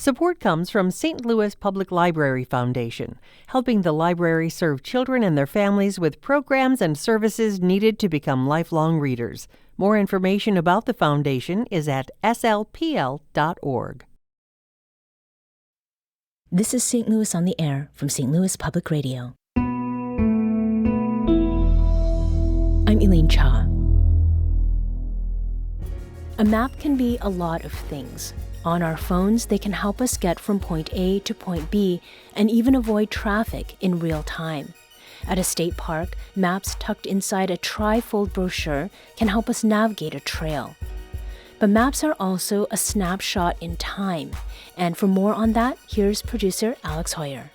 Support comes from St. Louis Public Library Foundation, helping the library serve children and their families with programs and services needed to become lifelong readers. More information about the foundation is at slpl.org. This is St. Louis on the Air from St. Louis Public Radio. I'm Elaine Cha. A map can be a lot of things. On our phones, they can help us get from point A to point B and even avoid traffic in real time. At a state park, maps tucked inside a tri-fold brochure can help us navigate a trail. But maps are also a snapshot in time. And for more on that, here's producer Alex Hoyer.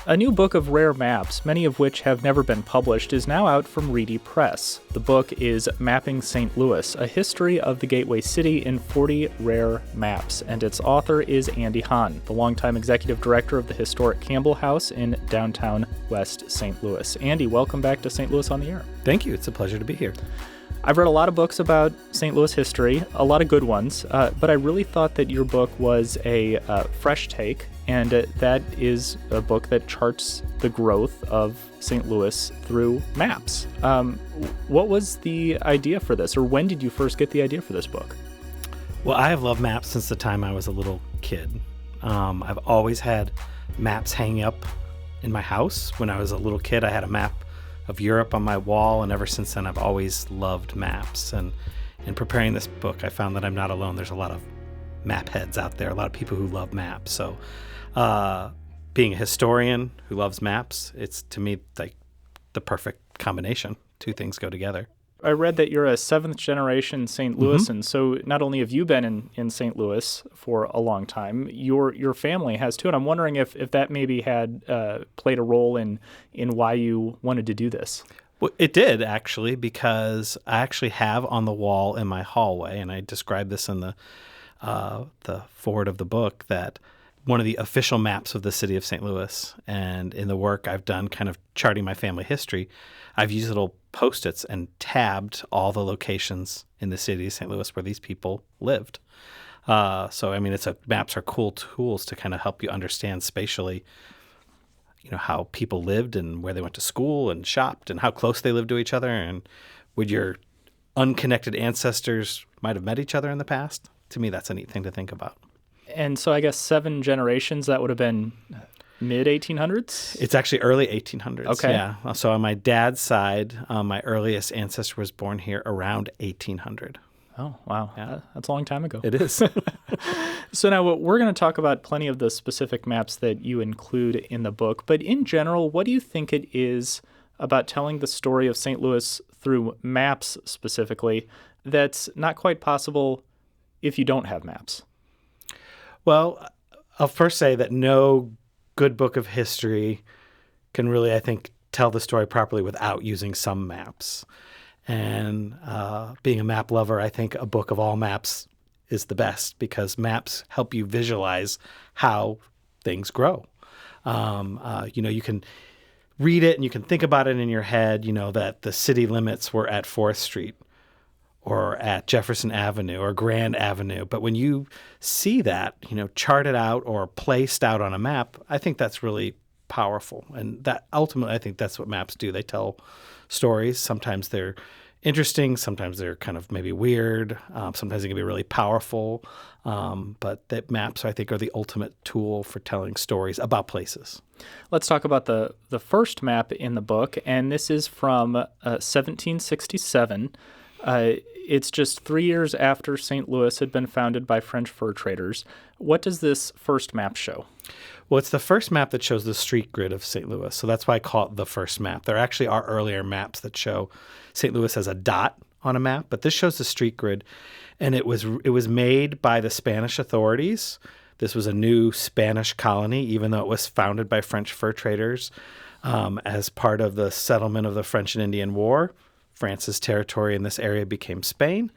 A new book of rare maps, many of which have never been published, is now out from Reedy Press. The book is Mapping St. Louis, a history of the Gateway City in 40 rare maps, and its author is Andy Hahn, the longtime executive director of the historic Campbell House in downtown West St. Louis. Andy, welcome back to St. Louis on the Air. Thank you. It's a pleasure to be here. I've read a lot of books about St. Louis history, a lot of good ones, but I really thought that your book was a fresh take, and that is a book that charts the growth of St. Louis through maps. What was the idea for this, or when did you first get the idea for this book? Well, I have loved maps since the time I was a little kid. I've always had maps hanging up in my house. When I was a little kid, I had a map of Europe on my wall, and ever since then I've always loved maps. And in preparing this book, I found that I'm not alone. There's a lot of map heads out there, a lot of people who love maps. So being a historian who loves maps, it's to me like the perfect combination. Two things go together. I read that you're a seventh generation St. Louisan, so not only have you been in St. Louis for a long time, your family has too, and I'm wondering if that maybe had played a role in why you wanted to do this. Well, it did, actually, because I actually have on the wall in my hallway, and I described this in the foreword of the book, that one of the official maps of the city of St. Louis, and in the work I've done kind of charting my family history, I've used little Post-its and tabbed all the locations in the city of St. Louis where these people lived. So, I mean, maps are cool tools to kind of help you understand spatially, how people lived and where they went to school and shopped and how close they lived to each other and would your unconnected ancestors might have met each other in the past. To me, that's a neat thing to think about. And so I guess 7 generations, that would have been mid-1800s? It's actually early 1800s. Okay. Yeah. So on my dad's side, my earliest ancestor was born here around 1800. Oh, wow. Yeah. That's a long time ago. It is. So now we're going to talk about plenty of the specific maps that you include in the book. But in general, what do you think it is about telling the story of St. Louis through maps specifically that's not quite possible if you don't have maps? Well, I'll first say that no good book of history can really, I think, tell the story properly without using some maps. And being a map lover, I think a book of all maps is the best because maps help you visualize how things grow. You can read it and you can think about it in your head, that the city limits were at 4th Street or at Jefferson Avenue or Grand Avenue. But when you see that, charted out or placed out on a map, I think that's really powerful. And that ultimately, I think that's what maps do. They tell stories. Sometimes they're interesting. Sometimes they're kind of maybe weird. Sometimes they can be really powerful. But that maps, I think, are the ultimate tool for telling stories about places. Let's talk about the first map in the book. And this is from 1767. It's just 3 years after St. Louis had been founded by French fur traders. What does this first map show? Well, it's the first map that shows the street grid of St. Louis. So that's why I call it the first map. There actually are earlier maps that show St. Louis as a dot on a map, but this shows the street grid. And it was made by the Spanish authorities. This was a new Spanish colony, even though it was founded by French fur traders as part of the settlement of the French and Indian War. France's territory in this area became Spain.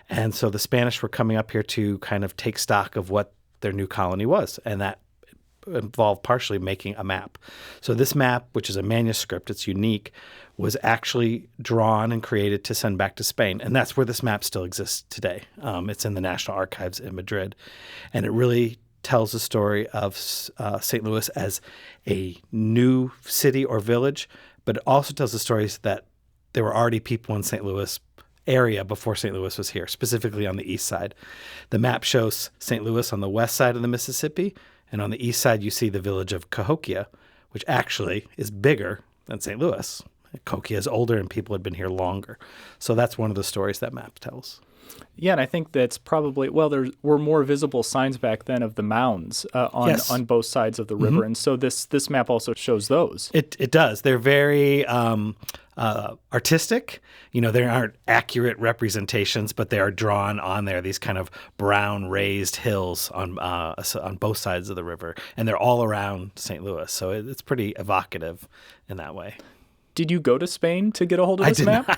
And so the Spanish were coming up here to kind of take stock of what their new colony was. And that involved partially making a map. So this map, which is a manuscript, it's unique, was actually drawn and created to send back to Spain. And that's where this map still exists today. It's in the National Archives in Madrid. And it really tells the story of St. Louis as a new city or village, but it also tells the stories that there were already people in St. Louis area before St. Louis was here, specifically on the east side. The map shows St. Louis on the west side of the Mississippi, and on the east side you see the village of Cahokia, which actually is bigger than St. Louis. Cahokia is older and people had been here longer. So that's one of the stories that map tells. Yeah, and I think that's probably, there were more visible signs back then of the mounds on both sides of the river. And so this map also shows those. It does. They're very artistic. They aren't accurate representations, but they are drawn on there, these kind of brown raised hills on both sides of the river. And they're all around St. Louis. So it's pretty evocative in that way. Did you go to Spain to get a hold of this map? I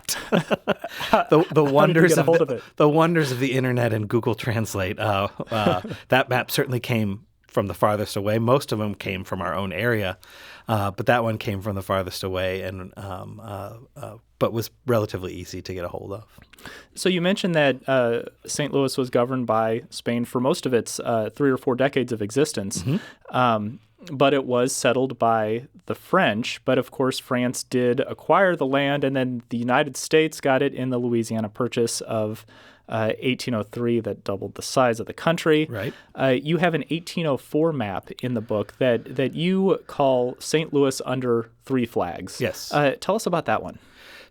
did not. The wonders the wonders of the internet and Google Translate. That map certainly came from the farthest away. Most of them came from our own area, but that one came from the farthest away, but was relatively easy to get a hold of. So you mentioned that St. Louis was governed by Spain for most of its 3 or 4 decades of existence. But it was settled by the French. But of course, France did acquire the land, and then the United States got it in the Louisiana Purchase of 1803 that doubled the size of the country. Right. You have an 1804 map in the book that you call St. Louis under 3 flags. Yes. Tell us about that one.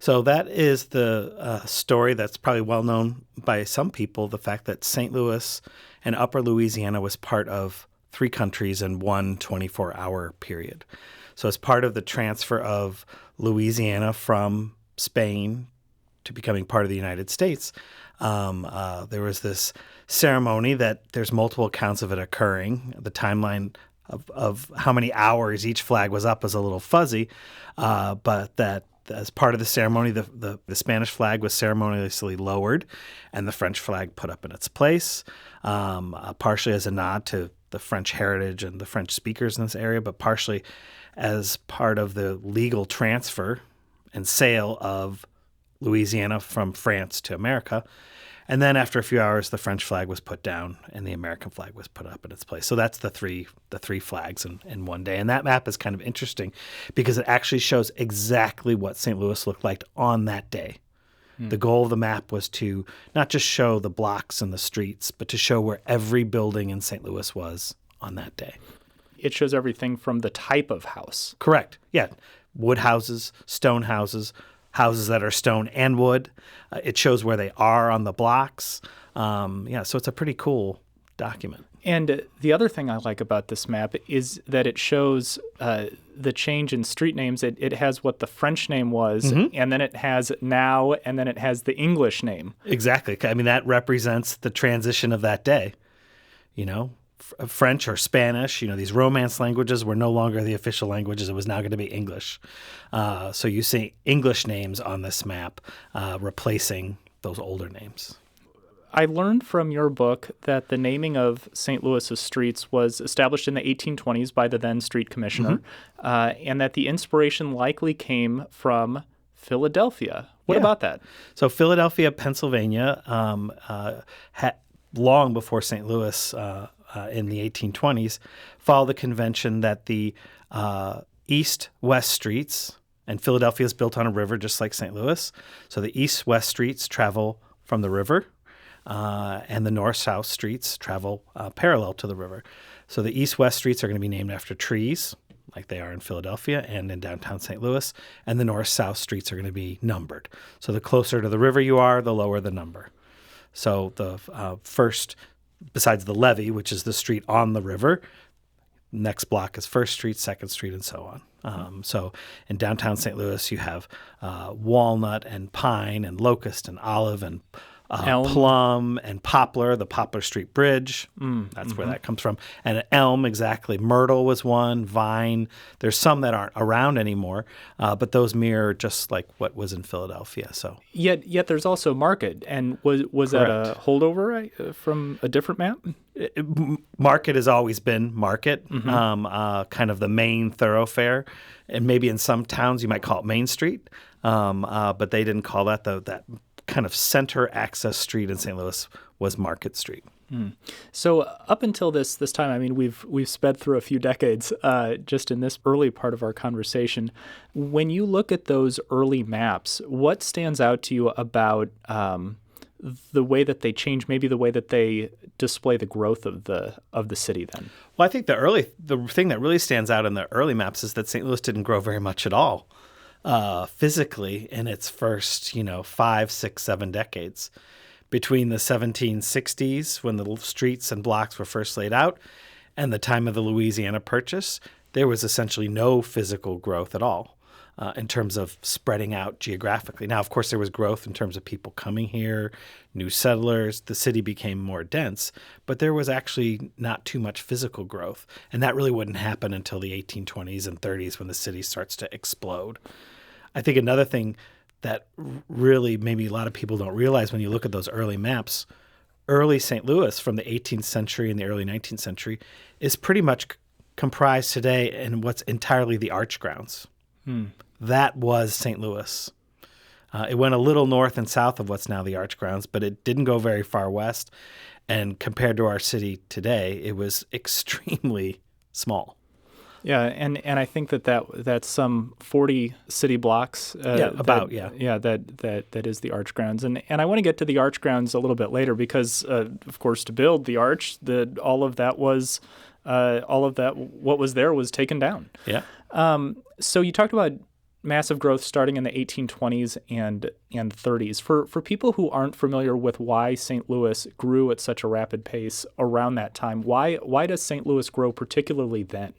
So that is the story that's probably well known by some people, the fact that St. Louis and Upper Louisiana was part of 3 countries in one 24-hour period. So as part of the transfer of Louisiana from Spain to becoming part of the United States, there was this ceremony that there's multiple accounts of it occurring. The timeline of how many hours each flag was up is a little fuzzy, but that as part of the ceremony, the Spanish flag was ceremoniously lowered and the French flag put up in its place, partially as a nod to the French heritage and the French speakers in this area, but partially as part of the legal transfer and sale of Louisiana from France to America. And then after a few hours, the French flag was put down and the American flag was put up in its place. So that's the three flags in one day. And that map is kind of interesting because it actually shows exactly what St. Louis looked like on that day. The goal of the map was to not just show the blocks and the streets, but to show where every building in St. Louis was on that day. It shows everything from the type of house. Correct. Yeah. Wood houses, stone houses, houses that are stone and wood. It shows where they are on the blocks. So it's a pretty cool document. And the other thing I like about this map is that it shows the change in street names. It has what the French name was, and then it has now, and then it has the English name. Exactly. I mean, that represents the transition of that day. French or Spanish, these Romance languages were no longer the official languages. It was now going to be English. So you see English names on this map replacing those older names. I learned from your book that the naming of St. Louis's streets was established in the 1820s by the then street commissioner, and that the inspiration likely came from Philadelphia. What about that? So Philadelphia, Pennsylvania, long before St. Louis in the 1820s, followed the convention that the east-west streets, and Philadelphia is built on a river just like St. Louis, so the east-west streets travel from the river, and the north-south streets travel parallel to the river. So the east-west streets are going to be named after trees, like they are in Philadelphia and in downtown St. Louis, and the north-south streets are going to be numbered. So the closer to the river you are, the lower the number. So the first, besides the levee, which is the street on the river, next block is First Street, Second Street, and so on. So in downtown St. Louis, you have walnut and pine and locust and olive and plum and poplar, the Poplar Street Bridge. That's where that comes from. And elm, exactly. Myrtle was one, vine. There's some that aren't around anymore, but those mirror just like what was in Philadelphia. So Yet there's also market. And was that a holdover from a different map? Market has always been market, kind of the main thoroughfare. And maybe in some towns you might call it Main Street, but they didn't call that that kind of center access street in St. Louis was Market Street. So up until this time, I mean, we've sped through a few decades just in this early part of our conversation. When you look at those early maps, what stands out to you about the way that they change, maybe the way that they display the growth of the city then? Well, I think the thing that really stands out in the early maps is that St. Louis didn't grow very much at all physically in its first, 5, 6, 7 decades. Between the 1760s, when the streets and blocks were first laid out, and the time of the Louisiana Purchase, there was essentially no physical growth at all in terms of spreading out geographically. Now, of course, there was growth in terms of people coming here, new settlers. The city became more dense, but there was actually not too much physical growth. And that really wouldn't happen until the 1820s and 30s when the city starts to explode. I think another thing that really maybe a lot of people don't realize when you look at those early maps, early St. Louis from the 18th century and the early 19th century is pretty much comprised today in what's entirely the Arch Grounds. That was St. Louis. It went a little north and south of what's now the Arch Grounds, but it didn't go very far west. And compared to our city today, it was extremely small. Yeah, and I think that's some 40 city blocks. That is the Arch Grounds, and I want to get to the Arch Grounds a little bit later because, of course, to build the arch, all of that what was there was taken down. Yeah. So you talked about massive growth starting in the 1820s and 30s. For people who aren't familiar with why St. Louis grew at such a rapid pace around that time, why does St. Louis grow particularly then?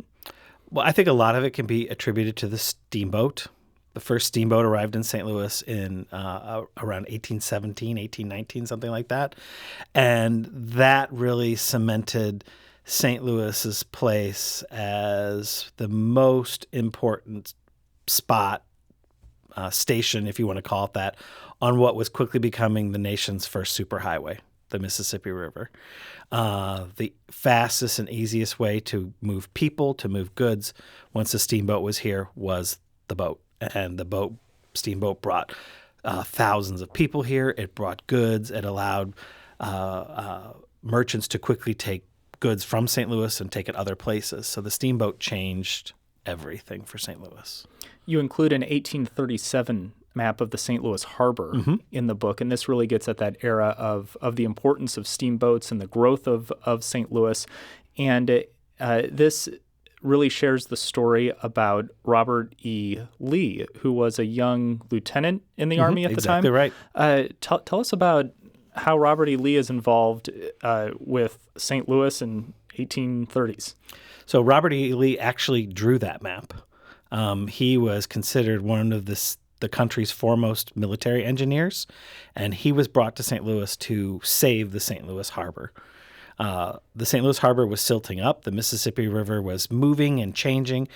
Well, I think a lot of it can be attributed to the steamboat. The first steamboat arrived in St. Louis in around 1817, 1819, something like that. And that really cemented St. Louis's place as the most important spot, station, if you want to call it that, on what was quickly becoming the nation's first superhighway, the Mississippi River. The fastest and easiest way to move people, to move goods, once the steamboat was here, was the boat. And the steamboat brought thousands of people here. It brought goods. It allowed merchants to quickly take goods from St. Louis and take it other places. So the steamboat changed everything for St. Louis. You include an 1837 map of the St. Louis Harbor in the book, and this really gets at that era of the importance of steamboats and the growth of St. Louis. And this really shares the story about Robert E. Lee, who was a young lieutenant in the Army at the time. Exactly right. Tell us about how Robert E. Lee is involved with St. Louis in 1830s. So Robert E. Lee actually drew that map. He was considered one of the country's foremost military engineers, and he was brought to St. Louis to save the St. Louis Harbor. The St. Louis Harbor was silting up. The Mississippi River was moving and changing,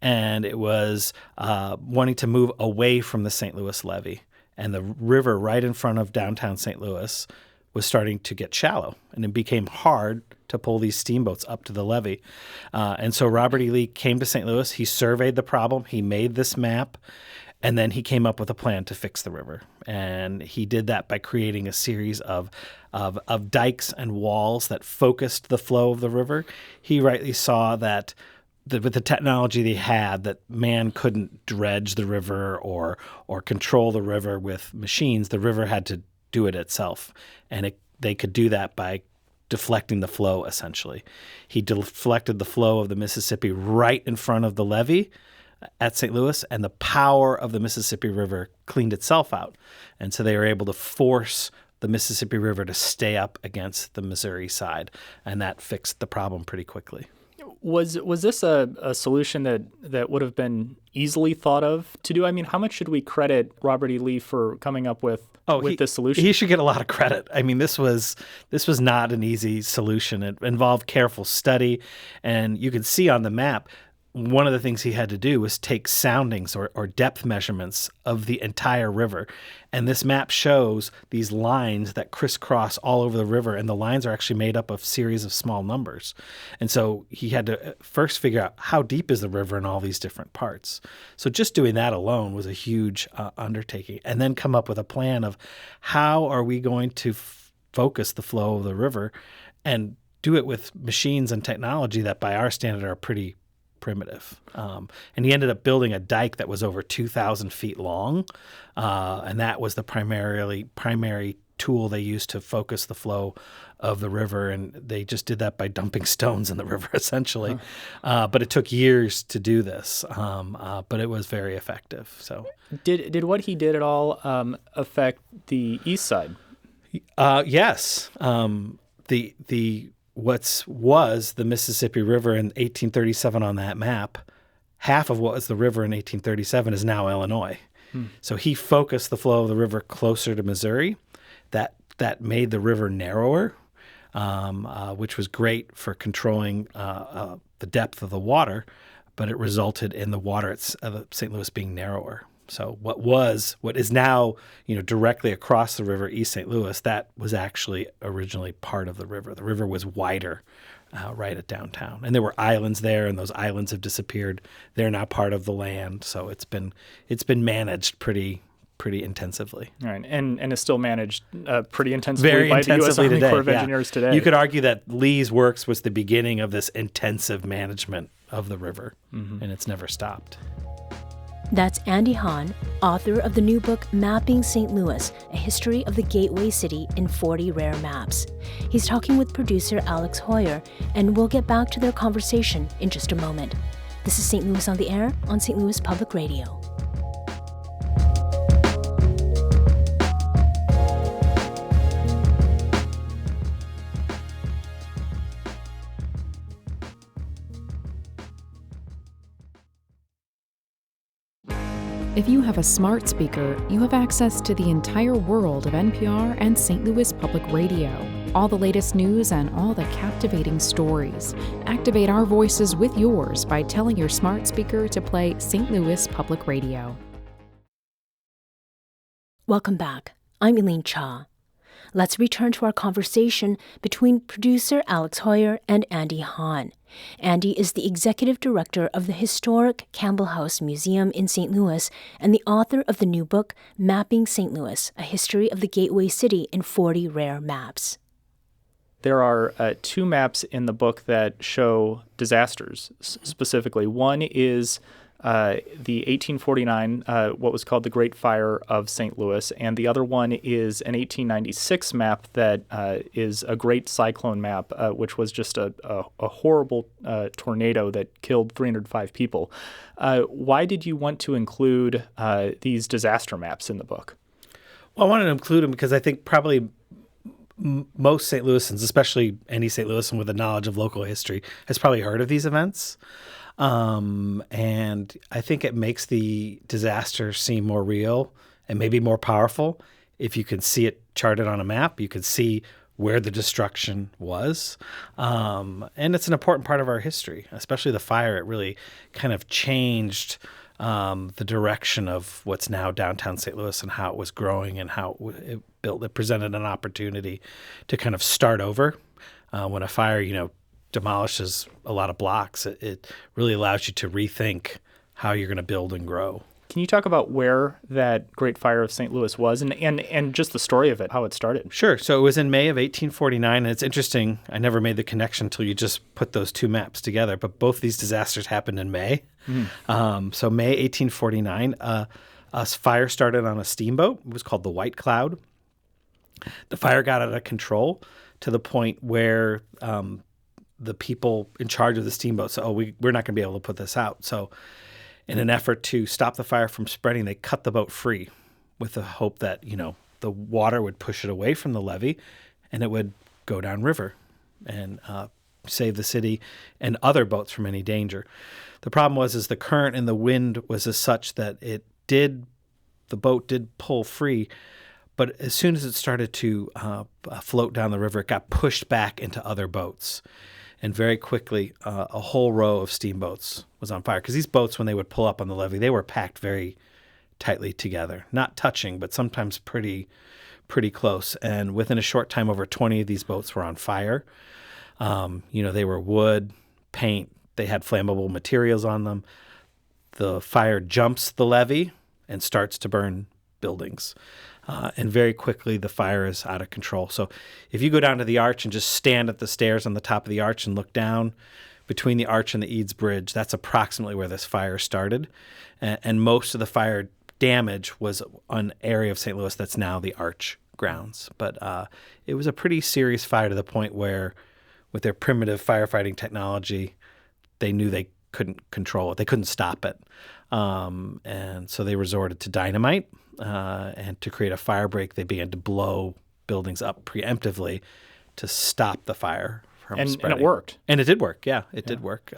and it was wanting to move away from the St. Louis levee. And the river right in front of downtown St. Louis was starting to get shallow, and it became hard to pull these steamboats up to the levee. And so Robert E. Lee came to St. Louis. He surveyed the problem. He made this map. And then he came up with a plan to fix the river. And he did that by creating a series of dikes and walls that focused the flow of the river. He rightly saw that with the technology they had, that man couldn't dredge the river or control the river with machines. The river had to do it itself. And they could do that by deflecting the flow, essentially. He deflected the flow of the Mississippi right in front of the levee at St. Louis, and the power of the Mississippi River cleaned itself out. And so they were able to force the Mississippi River to stay up against the Missouri side, and that fixed the problem pretty quickly. Was this a solution that would have been easily thought of to do? I mean, how much should we credit Robert E. Lee for coming up with this solution? He should get a lot of credit. I mean, this was not an easy solution. It involved careful study, and you can see on the map, one of the things he had to do was take soundings or depth measurements of the entire river. And this map shows these lines that crisscross all over the river, and the lines are actually made up of series of small numbers. And so he had to first figure out how deep is the river in all these different parts. So just doing that alone was a huge undertaking, and then come up with a plan of how are we going to focus the flow of the river and do it with machines and technology that by our standard are pretty primitive. And he ended up building a dike that was over 2,000 feet long, and that was the primary tool they used to focus the flow of the river, and they just did that by dumping stones in the river, essentially. But it took years to do this, but it was very effective. So, did what he did at all affect the east side? Yes. The was the Mississippi River in 1837 on that map. Half of what was the river in 1837 is now Illinois. So he focused the flow of the river closer to Missouri. That made the river narrower, which was great for controlling the depth of the water, but it resulted in the water at St. Louis being narrower. So what is now, directly across the river, East St. Louis, that was actually originally part of the river. The river was wider right at downtown, and there were islands there, and those islands have disappeared. They're now part of the land, so it's been managed pretty intensively. All right, and is still managed pretty intensively Very by the U.S. Army today. Corps of Engineers today. You could argue that Lee's works was the beginning of this intensive management of the river, and it's never stopped. That's Andy Hahn, author of the new book Mapping St. Louis, A History of the Gateway City in 40 Rare Maps. He's talking with producer Alex Hoyer, and we'll get back to their conversation in just a moment. This is St. Louis on the Air on St. Louis Public Radio. If you have a smart speaker, you have access to the entire world of NPR and St. Louis Public Radio. All the latest news and all the captivating stories. Activate our voices with yours by telling your smart speaker to play St. Louis Public Radio. Welcome back. I'm Elaine Cha. Let's return to our conversation between producer Alex Hoyer and Andy Hahn. Andy is the executive director of the historic Campbell House Museum in St. Louis and the author of the new book, Mapping St. Louis, A History of the Gateway City in 40 Rare Maps. There are two maps in the book that show disasters specifically. One is the 1849, what was called the Great Fire of St. Louis, and the other one is an 1896 map that is a Great Cyclone map, which was just a horrible tornado that killed 305 people. Why did you want to include these disaster maps in the book? Well, I wanted to include them because I think probably most St. Louisans, especially any St. Louisan with a knowledge of local history, has probably heard of these events. And I think it makes the disaster seem more real and maybe more powerful. If you can see it charted on a map, you can see where the destruction was. And it's an important part of our history, especially the fire. It really kind of changed the direction of what's now downtown St. Louis and how it was growing and how it built. It presented an opportunity to kind of start over. When a fire, demolishes a lot of blocks, it really allows you to rethink how you're going to build and grow. Can you talk about where that Great Fire of St. Louis was and just the story of it, how it started? Sure. So it was in May of 1849, and it's interesting. I never made the connection until you just put those two maps together, but both these disasters happened in May. So May 1849, a fire started on a steamboat. It was called the White Cloud. The fire got out of control to the point where the people in charge of the steamboat said, we're not going to be able to put this out. So in an effort to stop the fire from spreading, they cut the boat free with the hope that, the water would push it away from the levee and it would go downriver and save the city and other boats from any danger. The problem was the current and the wind was as such that the boat did pull free, but as soon as it started to float down the river, it got pushed back into other boats. And very quickly, a whole row of steamboats was on fire. Because these boats, when they would pull up on the levee, they were packed very tightly together. Not touching, but sometimes pretty close. And within a short time, over 20 of these boats were on fire. They were wood, paint. They had flammable materials on them. The fire jumps the levee and starts to burn buildings. and very quickly the fire is out of control. So if you go down to the arch and just stand at the stairs on the top of the arch and look down between the arch and the Eads Bridge, that's approximately where this fire started. And most of the fire damage was an area of St. Louis that's now the arch grounds. But it was a pretty serious fire to the point where, with their primitive firefighting technology, they knew they couldn't control it. They couldn't stop it. And so they resorted to dynamite. And to create a fire break, they began to blow buildings up preemptively to stop the fire from spreading. And it worked. And it did work. Yeah, it did work.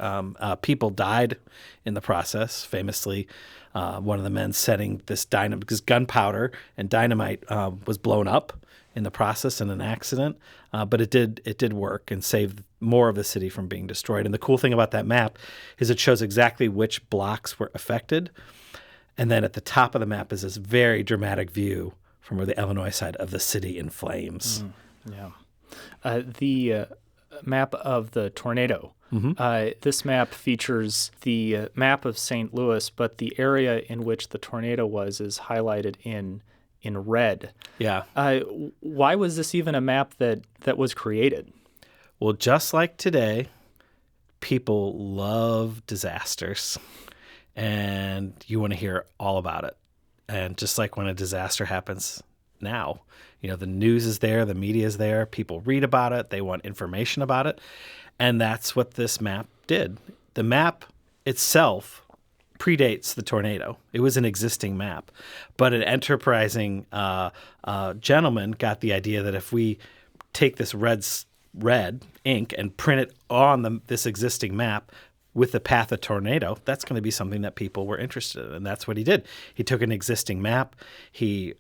People died in the process. Famously, one of the men setting this dynamite, because gunpowder and dynamite was blown up in the process in an accident. But it did work and saved more of the city from being destroyed. And the cool thing about that map is it shows exactly which blocks were affected. And then at the top of the map is this very dramatic view from where the Illinois side of the city in flames. The map of the tornado. This map features the map of St. Louis, but the area in which the tornado was is highlighted in red. Yeah. Why was this even a map that was created? Well, just like today, people love disasters. And you want to hear all about it. And just like when a disaster happens now, the news is there, the media is there, people read about it, they want information about it. And that's what this map did. The map itself predates the tornado. It was an existing map. But an enterprising gentleman got the idea that if we take this red ink and print it on this existing map, with the path of tornado, that's going to be something that people were interested in. And that's what he did. He took an existing map, he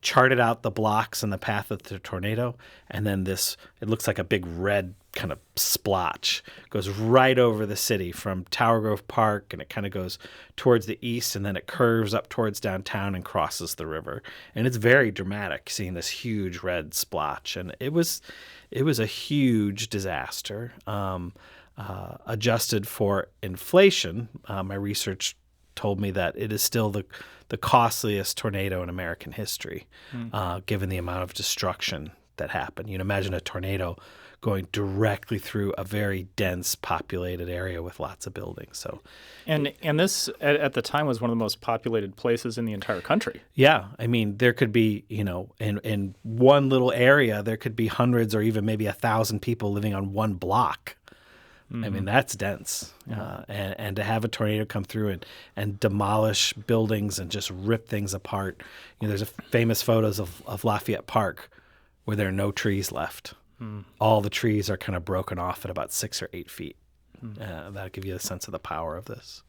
charted out the blocks and the path of the tornado, and then it looks like a big red kind of splotch, goes right over the city from Tower Grove Park, and it kind of goes towards the east, and then it curves up towards downtown and crosses the river. And it's very dramatic seeing this huge red splotch. And it was a huge disaster. Adjusted for inflation, my research told me that it is still the costliest tornado in American history, given the amount of destruction that happened. Imagine a tornado going directly through a very dense populated area with lots of buildings. So, and this at the time was one of the most populated places in the entire country. Yeah, I mean, there could be, in one little area, there could be hundreds or even maybe 1,000 people living on one block. I mean, that's dense. And to have a tornado come through and demolish buildings and just rip things apart. There's famous photos of Lafayette Park where there are no trees left. All the trees are kind of broken off at about 6 or 8 feet. That'll give you a sense of the power of this.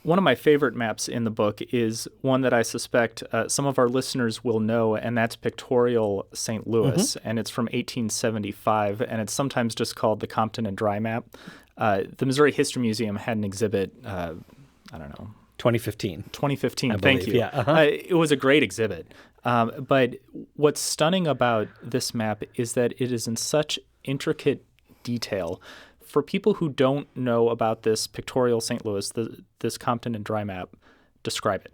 One of my favorite maps in the book is one that I suspect some of our listeners will know, and that's Pictorial St. Louis, and it's from 1875, and it's sometimes just called the Compton and Dry map. The Missouri History Museum had an exhibit, 2015. 2015, I thank believe. you. Yeah. It was a great exhibit. But what's stunning about this map is that it is in such intricate detail. For people who don't know about this Pictorial St. Louis, this Compton and Dry map, describe it.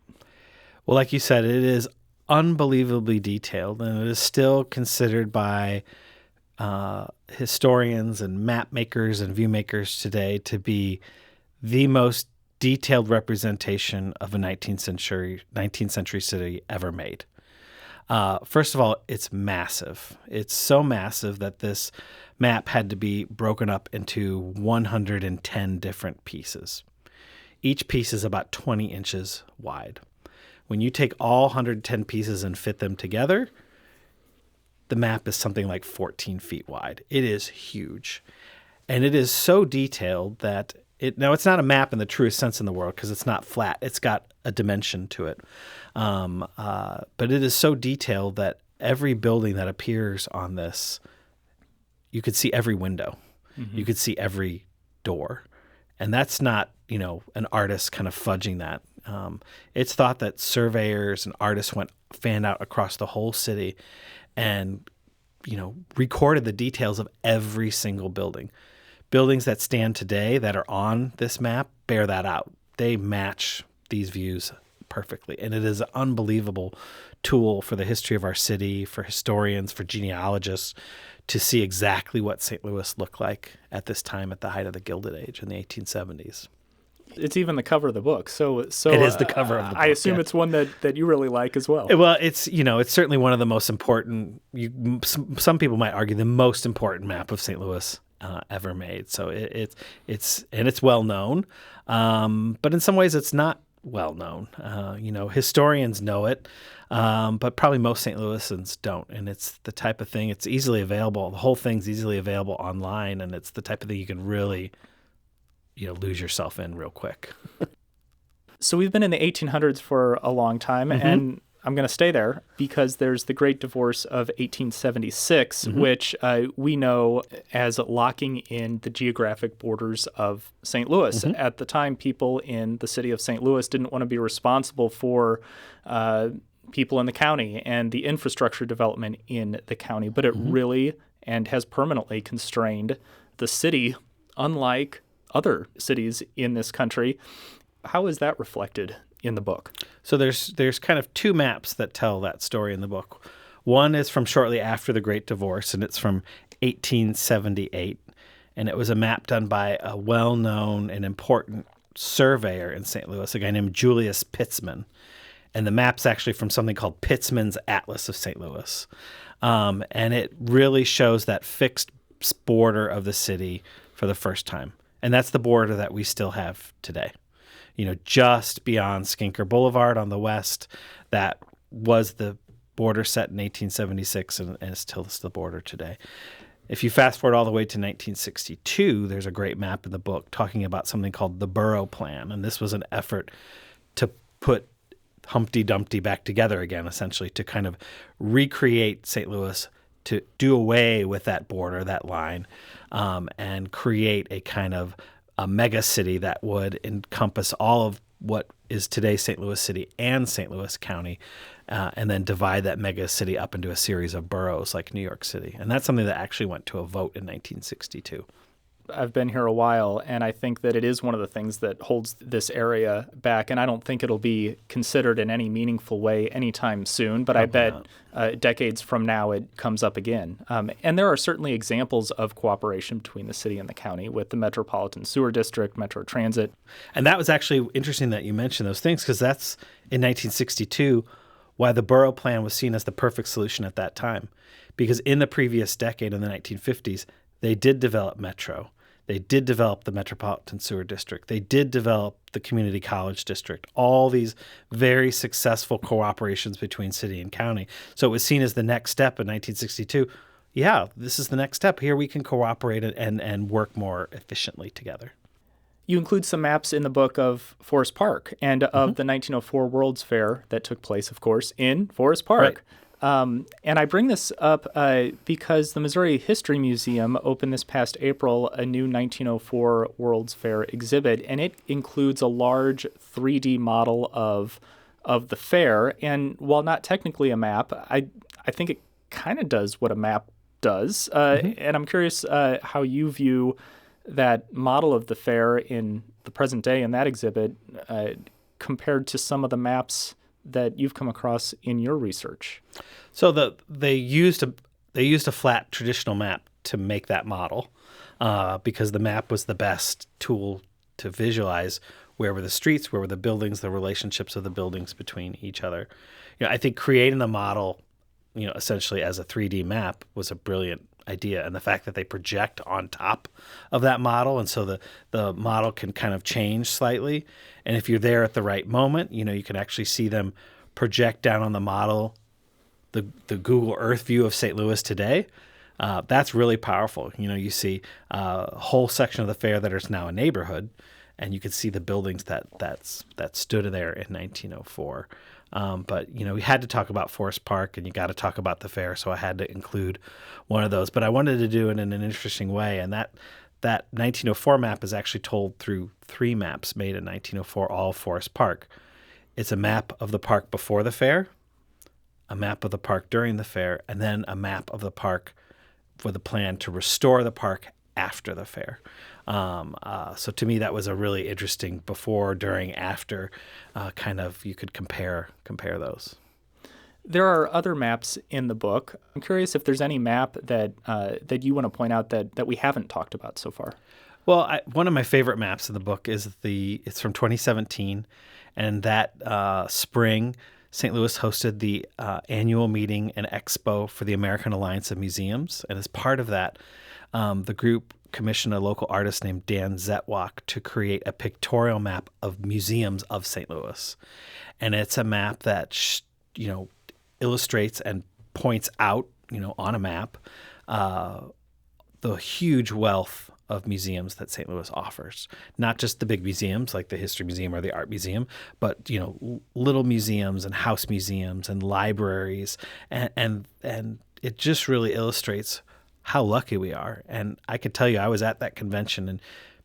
Well, like you said, it is unbelievably detailed, and it is still considered by historians and map makers and view makers today to be the most detailed representation of a 19th century city ever made. First of all, it's massive. It's so massive that this map had to be broken up into 110 different pieces. Each piece is about 20 inches wide. When you take all 110 pieces and fit them together, the map is something like 14 feet wide. It is huge. And it is so detailed that now it's not a map in the truest sense in the world because it's not flat. It's got a dimension to it. But it is so detailed that every building that appears on this, you could see every window. You could see every door. And that's not, an artist kind of fudging that. It's thought that surveyors and artists fanned out across the whole city and, recorded the details of every single building. Buildings that stand today that are on this map bear that out. They match these views perfectly. And it is unbelievable tool for the history of our city, for historians, for genealogists, to see exactly what St. Louis looked like at this time at the height of the Gilded Age in the 1870s. It's even the cover of the book. So it is the cover of the book. I assume it's one that you really like as well. Well, it's certainly one of the most important. Some people might argue the most important map of St. Louis ever made. So it's well known, but in some ways it's not well known. Historians know it, but probably most St. Louisans don't. And it's the type of thing. It's easily available. The whole thing's easily available online, and it's the type of thing you can really lose yourself in real quick. So we've been in the 1800s for a long time, and I'm going to stay there because there's the Great Divorce of 1876, which we know as locking in the geographic borders of St. Louis. At the time, people in the city of St. Louis didn't want to be responsible for people in the county and the infrastructure development in the county, but it really and has permanently constrained the city, unlike other cities in this country. How is that reflected in the book? So there's kind of two maps that tell that story in the book. One is from shortly after the Great Divorce, and it's from 1878. And it was a map done by a well-known and important surveyor in St. Louis, a guy named Julius Pitzman. And the map's actually from something called Pitzman's Atlas of St. Louis. And it really shows that fixed border of the city for the first time. And that's the border that we still have today. Just beyond Skinker Boulevard on the west, that was the border set in 1876 and is still the border today. If you fast forward all the way to 1962, there's a great map in the book talking about something called the Borough Plan. And this was an effort to put Humpty Dumpty back together again, essentially, to kind of recreate St. Louis, to do away with that border, that line, and create a kind of a mega city that would encompass all of what is today St. Louis City and St. Louis County, and then divide that mega city up into a series of boroughs like New York City. And that's something that actually went to a vote in 1962. I've been here a while, and I think that it is one of the things that holds this area back, and I don't think it'll be considered in any meaningful way anytime soon, but probably I bet decades from now it comes up again. And there are certainly examples of cooperation between the city and the county with the Metropolitan Sewer District, Metro Transit. And that was actually interesting that you mentioned those things, because that's in 1962 why the borough plan was seen as the perfect solution at that time. Because in the previous decade, in the 1950s, they did develop Metro. They did develop the Metropolitan Sewer District. They did develop the Community College District, all these very successful cooperations between city and county. So it was seen as the next step in 1962. Yeah, this is the next step. Here we can cooperate and work more efficiently together. You include some maps in the book of Forest Park and of the 1904 World's Fair that took place, of course, in Forest Park. Right. And I bring this up because the Missouri History Museum opened this past April a new 1904 World's Fair exhibit, and it includes a large 3D model of the fair. And while not technically a map, I think it kind of does what a map does. And I'm curious how you view that model of the fair in the present day in that exhibit compared to some of the maps that you've come across in your research. So they used a flat traditional map to make that model because the map was the best tool to visualize where were the streets, where were the buildings, the relationships of the buildings between each other. I think creating the model, essentially as a 3D map was a brilliant idea, and the fact that they project on top of that model, and so the model can kind of change slightly, and if you're there at the right moment, you can actually see them project down on the model the Google Earth view of St. Louis today. That's really powerful. You see a whole section of the fair that is now a neighborhood, and you can see the buildings that stood there in 1904. But we had to talk about Forest Park, and you got to talk about the fair, so I had to include one of those. But I wanted to do it in an interesting way, and that 1904 map is actually told through 3 maps made in 1904, all Forest Park. It's a map of the park before the fair, a map of the park during the fair, and then a map of the park with a plan to restore the park after the fair. So to me, that was a really interesting before, during, after kind of you could compare those. There are other maps in the book. I'm curious if there's any map that you want to point out that we haven't talked about so far. Well, one of my favorite maps in the book is it's from 2017, and that spring, St. Louis hosted the annual meeting and expo for the American Alliance of Museums, and as part of that, the group commissioned a local artist named Dan Zetwak to create a pictorial map of museums of St. Louis, and it's a map that illustrates and points out, on a map, the huge wealth of museums that St. Louis offers. Not just the big museums like the History Museum or the Art Museum, but little museums and house museums and libraries, and it just really illustrates how lucky we are. And I can tell you, I was at that convention, and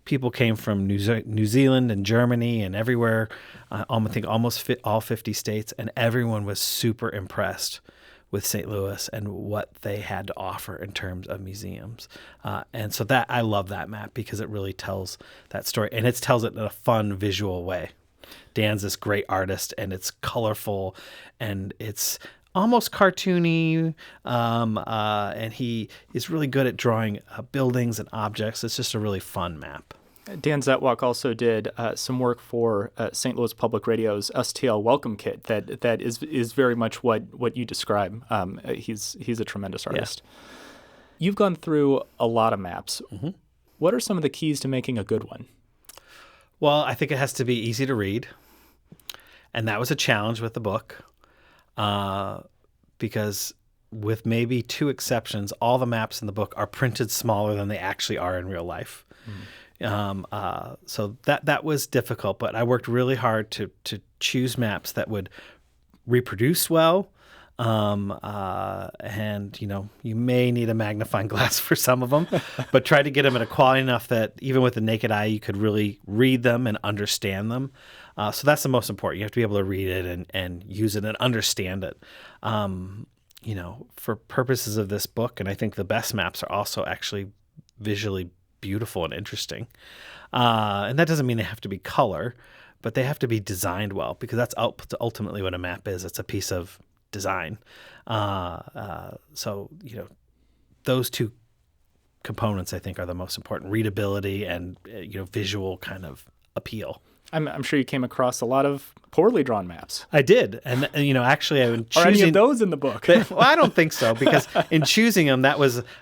people came from New Zealand and Germany and everywhere. I think almost all 50 states, and everyone was super impressed with St. Louis and what they had to offer in terms of museums. And so that I love that map because it really tells that story, and it tells it in a fun visual way. Dan's this great artist, and it's colorful, and it's almost cartoony, and he is really good at drawing buildings and objects. It's just a really fun map. Dan Zetwak also did some work for St. Louis Public Radio's STL Welcome Kit that is very much what you describe. He's a tremendous artist. Yeah. You've gone through a lot of maps. Mm-hmm. What are some of the keys to making a good one? Well, I think it has to be easy to read, and that was a challenge with the book, because with maybe two exceptions, all the maps in the book are printed smaller than they actually are in real life. Mm. So that was difficult, but I worked really hard to choose maps that would reproduce well. And you may need a magnifying glass for some of them, but try to get them at a quality enough that even with the naked eye, you could really read them and understand them. So that's the most important. You have to be able to read it and use it and understand it. For purposes of this book, and I think the best maps are also actually visually beautiful and interesting. And that doesn't mean they have to be color, but they have to be designed well, because that's ultimately what a map is. It's a piece of design. So those two components, I think, are the most important: readability and visual kind of appeal. I'm sure you came across a lot of poorly drawn maps. I did. And actually, I've been choosing... Are any of those in the book? Well, I don't think so, because in choosing them,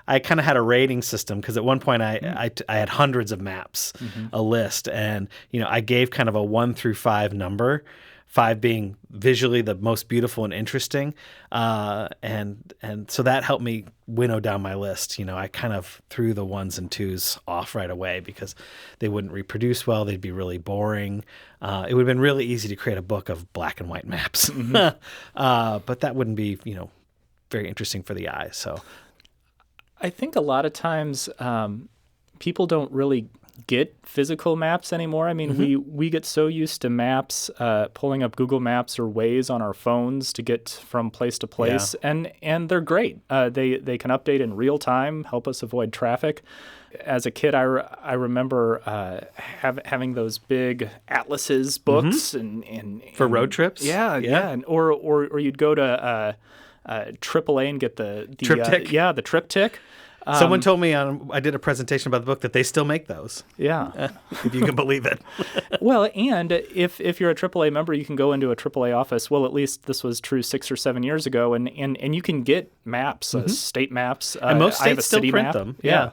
I kind of had a rating system, because at one point I had hundreds of maps, a list, and I gave kind of a 1 through 5 number, 5 being visually the most beautiful and interesting, and so that helped me winnow down my list. I kind of threw the 1s and 2s off right away because they wouldn't reproduce well. They'd be really boring. It would have been really easy to create a book of black and white maps, but that wouldn't be very interesting for the eye. So I think a lot of times people don't really get physical maps anymore. I mean, we get so used to maps, pulling up Google Maps or Waze on our phones to get from place to place, and they're great. They can update in real time, help us avoid traffic. As a kid, I remember having those big atlases books and for road trips. Yeah. And, or you'd go to AAA and get the triptych. The triptych. Someone told me I did a presentation about the book that they still make those. Yeah. If you can believe it. Well, and if you're a AAA member, you can go into a AAA office. Well, at least this was true 6 or 7 years ago, and you can get maps, state maps. And most states I have a still city print map. them. Yeah.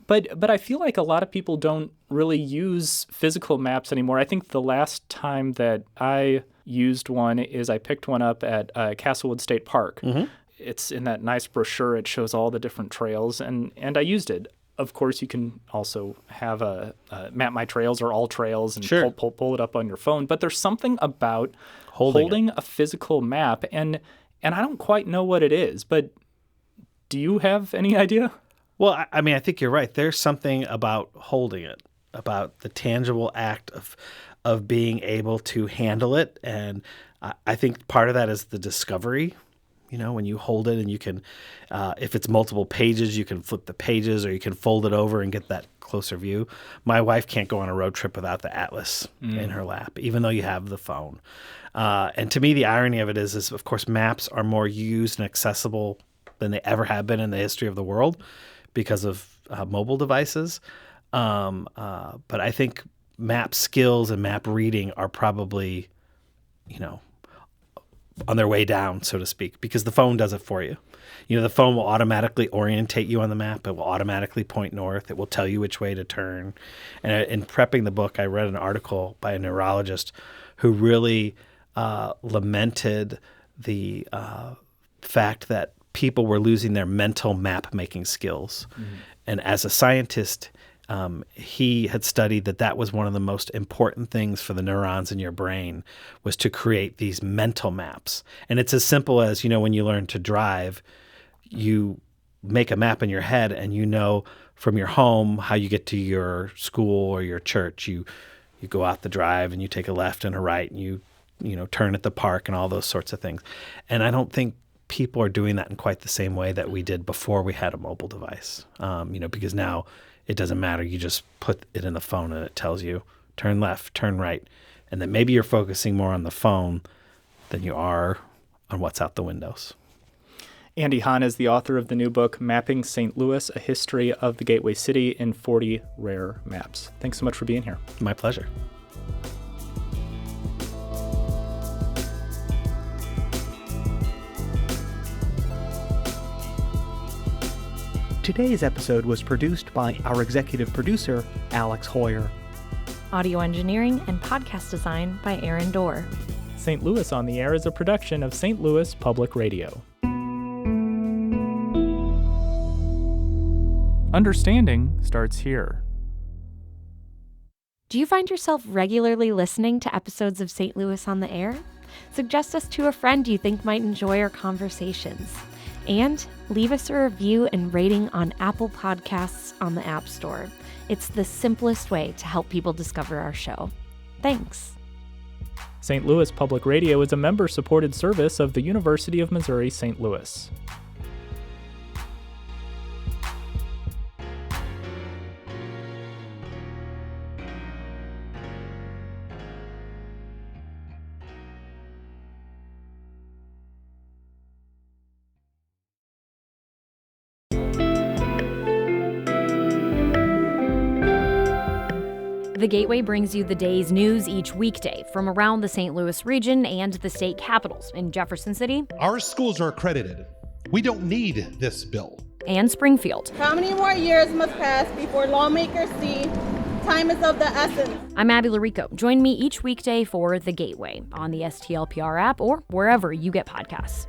But I feel like a lot of people don't really use physical maps anymore. I think the last time that I used one is I picked one up at Castlewood State Park. Mm-hmm. It's in that nice brochure. It shows all the different trails, and I used it. Of course, you can also have a Map My Trails or All Trails and pull it up on your phone. But there's something about holding a physical map, and I don't quite know what it is. But do you have any idea? Well, I mean, I think you're right. There's something about holding it, about the tangible act of being able to handle it, and I think part of that is the discovery. When you hold it and you can, if it's multiple pages, you can flip the pages, or you can fold it over and get that closer view. My wife can't go on a road trip without the atlas in her lap, even though you have the phone. And to me, the irony of it is of course, maps are more used and accessible than they ever have been in the history of the world because of mobile devices. But I think map skills and map reading are probably, on their way down, so to speak, because the phone does it for you. The phone will automatically orientate you on the map. It will automatically point north. It will tell you which way to turn. And in prepping the book, I read an article by a neurologist who really lamented the fact that people were losing their mental map-making skills. And as a scientist, he had studied that was one of the most important things for the neurons in your brain, was to create these mental maps. And it's as simple as, when you learn to drive, you make a map in your head and you know from your home how you get to your school or your church. You go out the drive and you take a left and a right and you turn at the park and all those sorts of things. And I don't think people are doing that in quite the same way that we did before we had a mobile device, because now it doesn't matter. You just put it in the phone and it tells you turn left, turn right. And then maybe you're focusing more on the phone than you are on what's out the windows. Andy Hahn is the author of the new book, Mapping St. Louis, A History of the Gateway City in 40 Rare Maps. Thanks so much for being here. My pleasure. Today's episode was produced by our executive producer, Alex Hoyer. Audio engineering and podcast design by Aaron Dorr. St. Louis on the Air is a production of St. Louis Public Radio. Understanding starts here. Do you find yourself regularly listening to episodes of St. Louis on the Air? Suggest us to a friend you think might enjoy our conversations. And leave us a review and rating on Apple Podcasts on the App Store. It's the simplest way to help people discover our show. Thanks. St. Louis Public Radio is a member-supported service of the University of Missouri St. Louis. The Gateway brings you the day's news each weekday from around the St. Louis region and the state capitals in Jefferson City. Our schools are accredited. We don't need this bill. And Springfield. How many more years must pass before lawmakers see time is of the essence? I'm Abby Larico. Join me each weekday for The Gateway on the STLPR app or wherever you get podcasts.